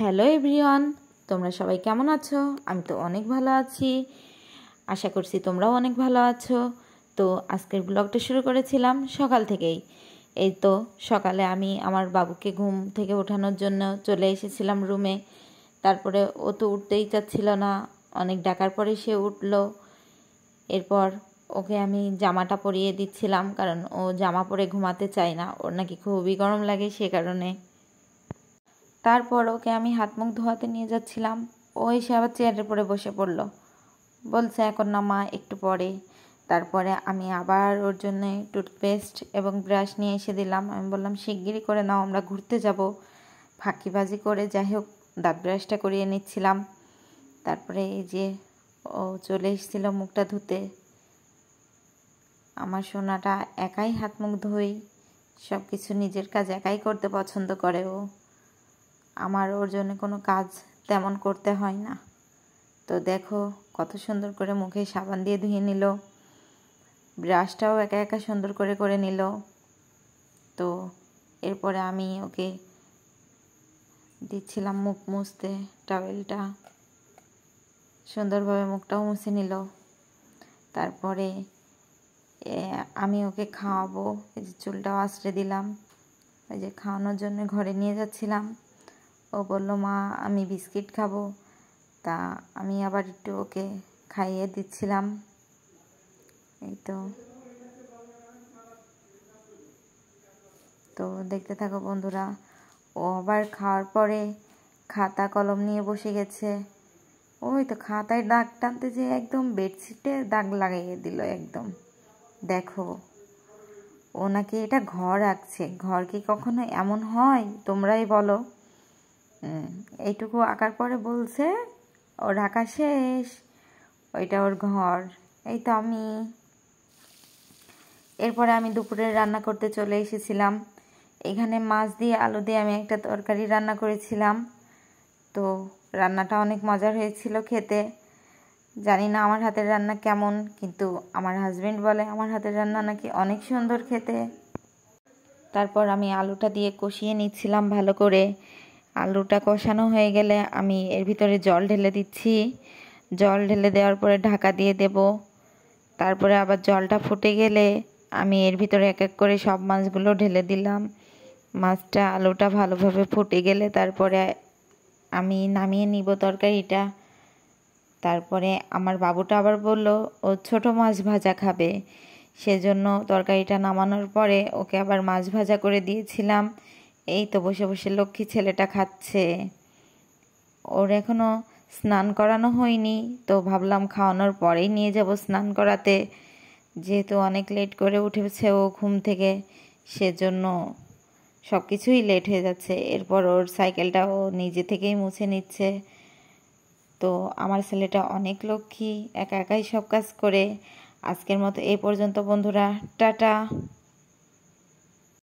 Hello everyone, তোমরা সবাই কেমন আছো? আমি তো অনেক ভালো আছি। আশা করছি তোমরাও অনেক ভালো আছো। তো আজকের ব্লগটা শুরু করেছিলাম সকাল থেকেই। এই তো সকালে আমি আমার বাবুকে ঘুম থেকে ওঠানোর জন্য চলে এসেছিলাম রুমে। তারপরে ও তো উঠতেই চাচ্ছিল না, অনেক ডাকার পরে সে উঠলো। এরপর ওকে আমি জামাটা পরিয়ে দিচ্ছিলাম, কারণ ও জামা পরে ঘুমাতে চায় না, ওর নাকি খুবই গরম লাগে সে কারণে। তারপর ওকে আমি হাত মুখ ধোয়াতে নিয়ে যাচ্ছিলাম, ও এসে আবার চেয়ারের পরে বসে পড়লো, বলছে এখন না মা একটু পরে। তারপরে আমি আবার ওর জন্য টুথপেস্ট এবং ব্রাশ নিয়ে এসে দিলাম। আমি বললাম শিগগিরই করে নাও, আমরা ঘুরতে যাব। ফাঁকিবাজি করে যাই হোক দাঁত ব্রাশটা করিয়ে নিচ্ছিলাম। তারপরে এই যে ও চলে এসেছিল মুখটা ধুতে। আমার সোনাটা একাই হাত মুখ ধুই, সব কিছু নিজের কাজ একাই করতে পছন্দ করে ও। আমার ওর জন্য কোনো কাজ তেমন করতে হয় না। তো দেখো কত সুন্দর করে মুখে সাবান দিয়ে ধুয়ে নিল, ব্রাশটাও একা একা সুন্দর করে করে নিল। তো এরপরে আমি ওকে দিচ্ছিলাম মুখ মুছতে টাওয়েলটা, সুন্দরভাবে মুখটাও মুছে নিল। তারপরে আমি ওকে খাওয়াবো, এই যে চুলটাও আঁচড়ে দিলাম, এই যে খাওয়ানোর জন্য ঘরে নিয়ে যাচ্ছিলাম। ও বলল মা আমি বিস্কিট খাবো, তা আমি আবার একটু ওকে খাইয়ে দিচ্ছিলাম। এই তো দেখতে থাকো বন্ধুরা। ও আবার খাওয়ার পরে খাতা কলম নিয়ে বসে গেছে। ওই তো খাতায় দাগ টানতে যে একদম বেডশিটে দাগ লাগাইয়ে দিল একদম। দেখো ও নাকি এটা ঘর আঁকছে, ঘর কি কখনো এমন হয় তোমরাই বলো? এইটুকু আঁকার পরে বলছে ওর আঁকা শেষ, ওইটা ওর ঘর। এই তো আমি এরপরে আমি দুপুরে রান্না করতে চলে এসেছিলাম। এখানে মাছ দিয়ে আলু দিয়ে আমি একটা তরকারি রান্না করেছিলাম। তো রান্নাটা অনেক মজার হয়েছিল খেতে। জানি না আমার হাতের রান্না কেমন, কিন্তু আমার হাজবেন্ড বলে আমার হাতের রান্না নাকি অনেক সুন্দর খেতে। তারপর আমি আলুটা দিয়ে কষিয়ে নিচ্ছিলাম ভালো করে। আলুটা কষানো হয়ে গেলে আমি এর ভিতরে জল ঢেলে দিচ্ছি। জল ঢেলে দেওয়ার পরে ঢাকা দিয়ে দেব। তারপরে আবার জলটা ফুটে গেলে আমি এর ভিতরে এক এক করে সব মাছগুলো ঢেলে দিলাম। মাছটা আলুটা ভালোভাবে ফুটে গেলে তারপরে আমি নামিয়ে নিব তরকারিটা। তারপরে আমার বাবুটা আবার বলল ও ছোট মাছ ভাজা খাবে, সেজন্য তরকারিটা নামানোর পরে ওকে আবার মাছ ভাজা করে দিয়েছিলাম। এই তো বসে বসে লক্ষ্মী ছেলেটা খাচ্ছে। ওর এখনও স্নান করানো হয়নি, তো ভাবলাম খাওয়ানোর পরেই নিয়ে যাব স্নান করাতে, যেহেতু অনেক লেট করে উঠেছে ও ঘুম থেকে, সেজন্য সব কিছুই লেট হয়ে যাচ্ছে। এরপর ওর সাইকেলটা ও নিজে থেকেই মুছে নিচ্ছে। তো আমার ছেলেটা অনেক লক্ষ্মী, একা একাই সব কাজ করে। আজকের মতো এই পর্যন্ত বন্ধুরা, টাটা।